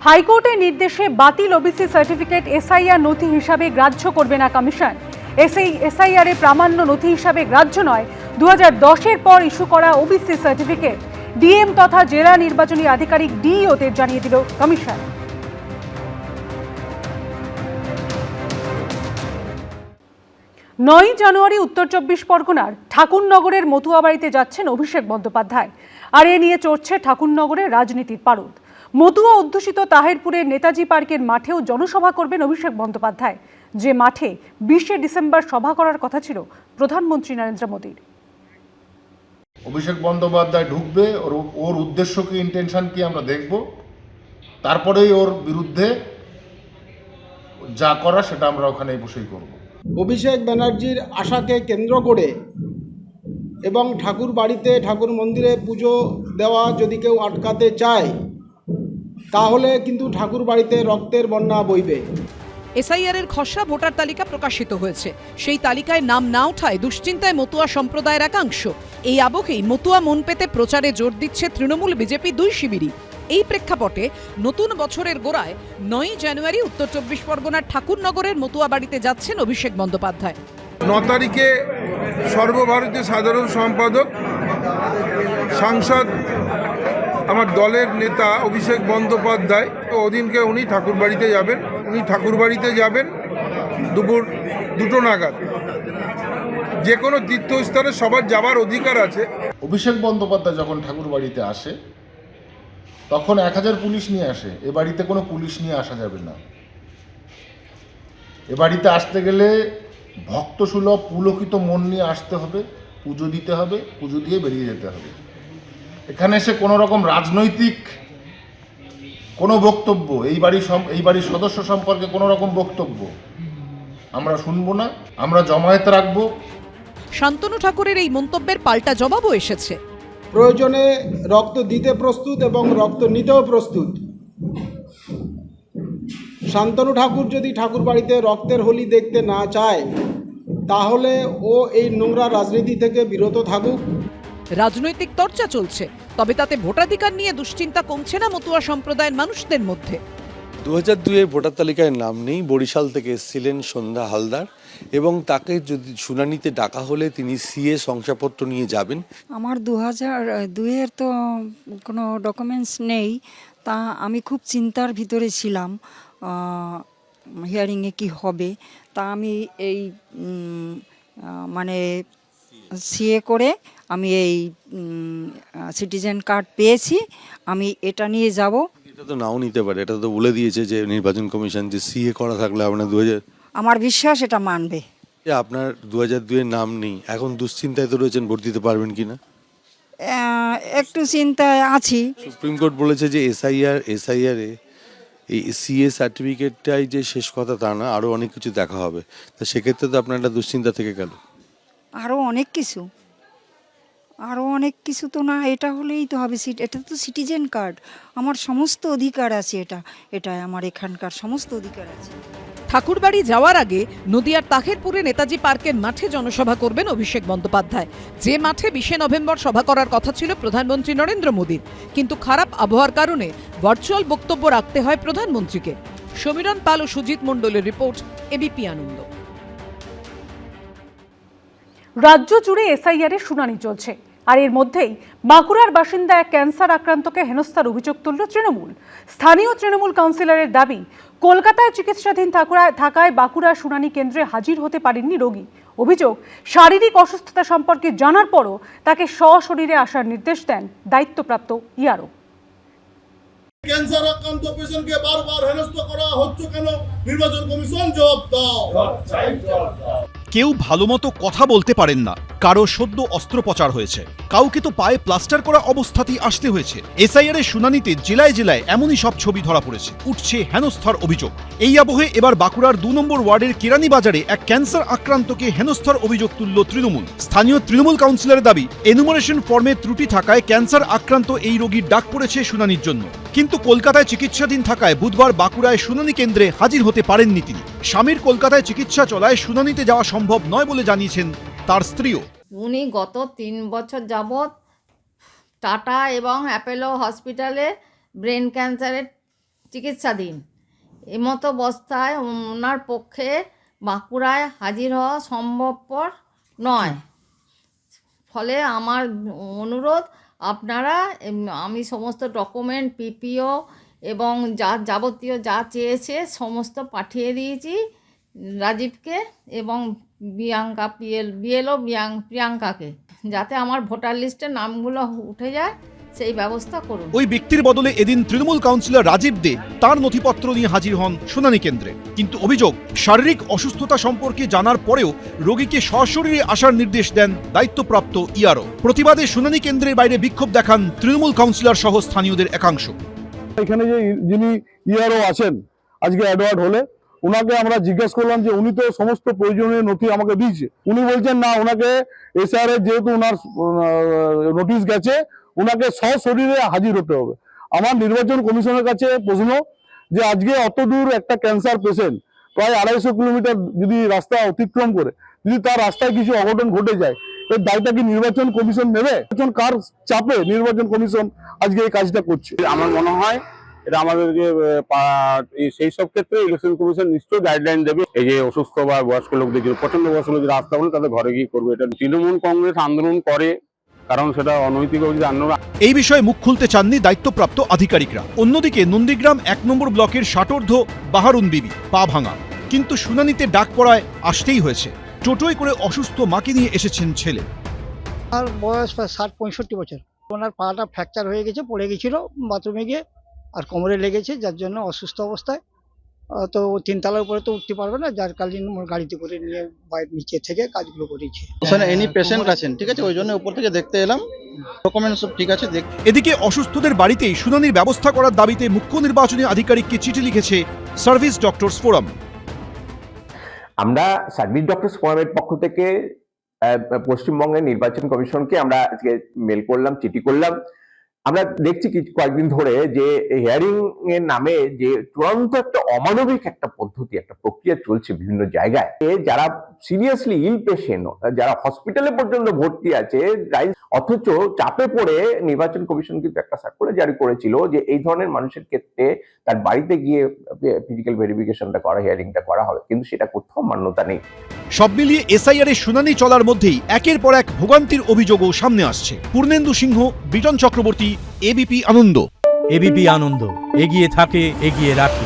হাইকোর্টের নির্দেশে বাতিল ওবিসি সার্টিফিকেট এসআইআর নথি হিসাবে গ্রাহ্য করবে না কমিশন। এসআইআর এ প্রামাণ্য নথি হিসাবে গ্রাহ্য নয় 2010-এর পর ইস্যু করা ওবিসি সার্টিফিকেট। ডিএম তথা জেলা নির্বাচনী আধিকারিক ডিইওদের জানিয়ে দিল কমিশন। 9 জানুয়ারি উত্তর 24 পরগনার ঠাকুরনগরের মতুয়াবাড়িতে যাচ্ছেন অভিষেক বন্দ্যোপাধ্যায়। আর এ নিয়ে চড়ছে ঠাকুরনগরের রাজনীতির পারদ। মতুয়া অধ্যুষিত তাহেরপুরের নেতাজি পার্কের মাঠেও জনসভা করবেন অভিষেক বন্দ্যোপাধ্যায়, যে মাঠে 20শে ডিসেম্বর সভা করার কথা ছিল প্রধানমন্ত্রী নরেন্দ্র মোদীর। অভিষেক বন্দ্যোপাধ্যায় ঢুকবে, ওর উদ্দেশ্য কি, ইন্টেনশন কি আমরা দেখব, তারপরেই ওর বিরুদ্ধে যা করা সেটা আমরা ওখানে বসেই করব। অভিষেক ব্যানার্জির আশাকে কেন্দ্র করে এবং ঠাকুর বাড়িতে ঠাকুর মন্দিরে পুজো দেওয়া যদি কেউ আটকাতে চায়, তাহলে কিন্তু ঠাকুর বাড়িতে রক্তের বন্যা বইবে। এসআইআর-এর খসড়া ভোটার তালিকা প্রকাশিত হয়েছে। সেই তালিকায় নাম না ওঠায় দুশ্চিন্তায় মতুয়া সম্প্রদায়ের একাংশ। এই আবহেই মতুয়া মন পেতে প্রচারে জোর দিচ্ছে তৃণমূল বিজেপি দুই শিবিরই। এই প্রেক্ষাপটে নতুন বছরের গোড়ায় 9 জানুয়ারি উত্তর 24 পরগনার ঠাকুরনগরের মতুয়া বাড়িতে যাচ্ছেন অভিষেক বন্দ্যোপাধ্যায়। 9 তারিখে সর্বভারতীয় সাধারণ সম্পাদক, সাংসদ, আমার দলের নেতা অভিষেক বন্দ্যোপাধ্যায়, ওদিনকে উনি ঠাকুরবাড়িতে যাবেন। দুপুর 2টো নাগাদ। যে কোনো তীর্থস্থানে সবার যাবার অধিকার আছে। অভিষেক বন্দ্যোপাধ্যায় যখন ঠাকুরবাড়িতে আসে তখন 1000 পুলিশ নিয়ে আসে। এ বাড়িতে কোনো পুলিশ নিয়ে আসা যাবে না। এ বাড়িতে আসতে গেলে ভক্তসুলভ পুলকিত মন নিয়ে আসতে হবে, পুজো দিতে হবে, পুজো দিয়ে বেরিয়ে যেতে হবে। এখানে এসে কোনো রকম রাজনৈতিক কোনো বক্তব্য, এই বাড়ির সদস্য সম্পর্কে কোনো রকম বক্তব্য আমরা শুনবো না, আমরা জমায়েত রাখবো। শান্তনু ঠাকুরের এই মন্তব্যের পাল্টা জবাবও এসেছে। প্রয়োজনে রক্ত দিতে প্রস্তুত এবং রক্ত নিতেও প্রস্তুত। শান্তনু ঠাকুর যদি ঠাকুর বাড়িতে রক্তের হোলি দেখতে না চায়, তাহলে ও এই নোংরা রাজনীতি থেকে বিরত থাকুক। রাজনৈতিক চর্চা চলছে, তবে তাতে ভোটাধিকার নিয়ে দুশ্চিন্তা কমছে না মতুয়া সম্প্রদায়ের মানুষদের মধ্যে। 2002-এর ভোটার তালিকায় নাম নেই। বরিশাল থেকে এসেছিলেন সন্ধ্যা হালদার, এবং তাকে যদি শুনানিতে ডাকা হলে তিনি সিএ শংসাপত্র নিয়ে যাবেন। আমার 2002-এর তো কোনো ডকুমেন্টস নেই, তা আমি খুব চিন্তার ভিতরে ছিলাম হিয়ারিংয়ে কি হবে। তা আমি এই মানে সিএ করে আমি এই সিটিজেন কার্ড পেয়েছি, আমি এটা নিয়ে যাব। এটা তো নাও নিতে পারে, এটা তো বলে দিয়েছে যে নির্বাচন কমিশন যে সিএ করা থাকলে আপনার 2000, আমার বিশ্বাস এটা মানবে। আপনার 2002-এর নাম নেই, এখন দুশ্চিন্তায় তো রয়েছেন ভোট দিতে পারবেন কিনা। একটু চিন্তায় আছি। সুপ্রিম কোর্ট বলেছে যে এসআইআর-এ এই সিএ সার্টিফিকেটটাই যে শেষ কথা তা না, আরও অনেক কিছু দেখা হবে। তা সেক্ষেত্রে তো আপনার একটা দুশ্চিন্তা থেকে গেল। আরও অনেক কিছু তো না, এটা হলেই তো হবে। এটা তো সিটিজেন কার্ড, আমার সমস্ত অধিকার আছে। এটাই আমার এখানকার সমস্ত অধিকার আছে। ঠাকুরবাড়ি যাওয়ার আগে নদিয়ার তাহেরপুরে নেতাজি পার্কের মাঠে জনসভা করবেন অভিষেক বন্দ্যোপাধ্যায়, যে মাঠে 20শে নভেম্বর সভা করার কথা ছিল প্রধানমন্ত্রী নরেন্দ্র মোদীর। কিন্তু খারাপ আবহাওয়ার কারণে ভার্চুয়াল বক্তব্য রাখতে হয় প্রধানমন্ত্রীকে। সমীরণ পাল ও সুজিত মণ্ডলের রিপোর্ট, এবিপি আনন্দ। রাজ্য জুড়ে এসআইআর এর শুনানি চলছে, আর এর মধ্যেই বাঁকুড়ার বাসিন্দা এক ক্যান্সার আক্রান্তকে হেনস্থার অভিযোগ তুলল তৃণমূল। স্থানীয় তৃণমূল কাউন্সিলরের দাবি, কলকাতায় চিকিৎসাধীন থাকায় বাঁকুড়া শুনানি কেন্দ্রে হাজির হতে পারেননি রোগী। অভিযোগ, শারীরিক অসুস্থতা সম্পর্কে জানার পরও তাকে সশরীরে আসার নির্দেশ দেন দায়িত্বপ্রাপ্ত ইআরও। ক্যান্সার আক্রান্ত পেশেন্টকে বারবার হেনস্থা করা হচ্ছে কেন? নির্বাচন কমিশন জবাব দাও। কেউ ভালোমতো কথা বলতে পারেন না, কারো সদ্য অস্ত্রোপচার হয়েছে, কাউকে তো পায়ে প্লাস্টার করা অবস্থাতেই আসতে হয়েছে। এসআইআর এর শুনানিতে জেলায় জেলায় এমনই সব ছবি ধরা পড়েছে, উঠছে হেনস্থার অভিযোগ। এই আবহে এবার বাঁকুড়ার 2 নম্বর ওয়ার্ডের কেরানি বাজারে এক ক্যান্সার আক্রান্তকে হেনস্থার অভিযোগ তুলল তৃণমূল। স্থানীয় তৃণমূল কাউন্সিলরের দাবি, এনুমারেশন ফর্মে ত্রুটি থাকায় ক্যান্সার আক্রান্ত এই রোগীর ডাক পড়েছে শুনানির জন্য, কিন্তু কলকাতায় চিকিৎসাধীন থাকায় বুধবার বাঁকুড়ায় শুনানি কেন্দ্রে হাজির হতে পারেননি তিনি। স্বামীর কলকাতায় চিকিৎসা চলায় শুনানিতে যাওয়া সম্ভব নয় বলে জানিয়েছেন তার স্ত্রীও। উনি গত 3 বছর যাবৎ টাটা এবং অ্যাপোলো হসপিটালে ব্রেন ক্যান্সারের চিকিৎসাধীন। এমতো অবস্থায় ওনার পক্ষে বাঁকুড়ায় হাজির হওয়া সম্ভবপর নয়। ফলে আমার অনুরোধ, আপনারা আমি সমস্ত ডকুমেন্ট পিপিও এবং যা যাবতীয় যা চেয়েছে সমস্ত পাঠিয়ে দিয়েছি রাজীবকে এবং বিএলও প্রিয়াঙ্কাকে, যাতে আমার ভোটার লিস্টের নামগুলো উঠে যায় সেই ব্যবস্থা করুন। ওই ব্যক্তির বদলে এদিন তৃণমূল কাউন্সিলর রাজীব দে তার নথিপত্র নিয়ে হাজির হন শুনানি কেন্দ্রে। কিন্তু অভিযোগ, শারীরিক অসুস্থতা সম্পর্কে জানার পরেও রোগীকে সশরীরে আসার নির্দেশ দেন দায়িত্বপ্রাপ্ত ইআরও। প্রতিবাদে শুনানি কেন্দ্রের বাইরে বিক্ষোভ দেখান তৃণমূল কাউন্সিলর সহ স্থানীয়দের একাংশ। এখানে যে যিনি ইআরও আছেন আজকে অ্যাডওয়ার্ড হলে, ওনাকে আমরা জিজ্ঞেস করলাম যে উনি তো সমস্ত প্রয়োজনীয় নথি আমাকে দিয়েছে। উনি বলছেন না, ওনাকে এসআর এর যেহেতু ওনার নোটিশ গেছে, ওনাকে সশরীরে হাজির হতে হবে। আমার নির্বাচন কমিশনের কাছে প্রশ্ন যে আজকে অত দূর একটা ক্যান্সার পেশেন্ট প্রায় 250 কিলোমিটার যদি রাস্তা অতিক্রম করে, যদি তার রাস্তায় কিছু অঘটন ঘটে যায়, এর দায়টা কি নির্বাচন কমিশন নেবে? কার চাপে নির্বাচন কমিশন আজকে এই কাজটা করছে? আমার মনে হয় এটা আমাদেরকে সেই সব ক্ষেত্রে ইলেকশন কমিশন নিশ্চয়ই গাইডলাইন দেবে। এই যে অসুস্থ বা বয়স্ক লোকদের জন্য, প্রচন্ড বয়স্ক লোকদের রাস্তা বলে তাদের ঘরে গিয়ে করবে। এটা তৃণমূল কংগ্রেস আন্দোলন করে, কারণ সেটা অনৈতিক অভিযোগ। এই বিষয়ে মুখ খুলতে চাননি দায়িত্বপ্রাপ্ত আধিকারিকরা। অন্যদিকে নন্দীগ্রাম 1 নম্বর ব্লকের ষাটোর্ধ্ব বাহারুন বিবি পা ভাঙা, কিন্তু শুনানিতে ডাক পড়ায় আসতেই হয়েছে। টোটোয় করে অসুস্থ মাকে নিয়ে এসেছেন ছেলে। আর বয়স প্রায় 60-65 বছর। ওনার পাটা ফ্র্যাকচার হয়ে গেছে, পড়ে গেছিল বাথরুমে গিয়ে, আর কোমরে লেগেছে, যার জন্য অসুস্থ অবস্থায় তো 3 তলার উপরে তো উঠতে পারবে না, যার কালীন গাড়িতে করে নিয়ে বাইরে নিচে থেকে কাজগুলো করেছে। ওখানে এনি পেশেন্ট আছেন, ঠিক আছে, ওই জন্য উপর থেকে দেখতে এলাম, ডকুমেন্ট সব ঠিক আছে। এদিকে অসুস্থদের বাড়িতেই শুনানির ব্যবস্থা করার দাবিতে মুখ্য নির্বাচনী আধিকারিককে চিঠি লিখেছে সার্ভিস ডক্টরস ফোরাম। আমরা সার্ভিস ডক্টরস ফোরামের পক্ষ থেকে পশ্চিমবঙ্গের নির্বাচন কমিশনকে আমরা আজকে মেল করলাম, চিঠি করলাম। আমরা দেখছি কয়েকদিন ধরে যে হিয়ারিং এর নামে যে চূড়ান্ত একটা অমানবিক একটা পদ্ধতি, একটা প্রক্রিয়া চলছে বিভিন্ন জায়গায়। যারা সিরিয়াসলি ইল পেশেন্ট, যারা হসপিটালে পর্যন্ত ভর্তি আছে, অথচ চাপে পড়ে নির্বাচন কমিশন কিন্তু একটা সার্কুলার জারি করেছিল যে এই ধরনের মানুষের ক্ষেত্রে তার বাড়িতে গিয়ে ফিজিক্যাল ভেরিফিকেশনটা করা, হিয়ারিংটা করা হবে, কিন্তু সেটা কোথাও মান্যতা নেই। সব মিলিয়ে এসআইআর এর শুনানি চলার মধ্যেই একের পর এক ভোগান্তির অভিযোগও সামনে আসছে। পূর্ণেন্দু সিংহ, বিটন চক্রবর্তী, এবিপি আনন্দ। এবিপি আনন্দ, এগিয়ে থাকে, এগিয়ে রাখে।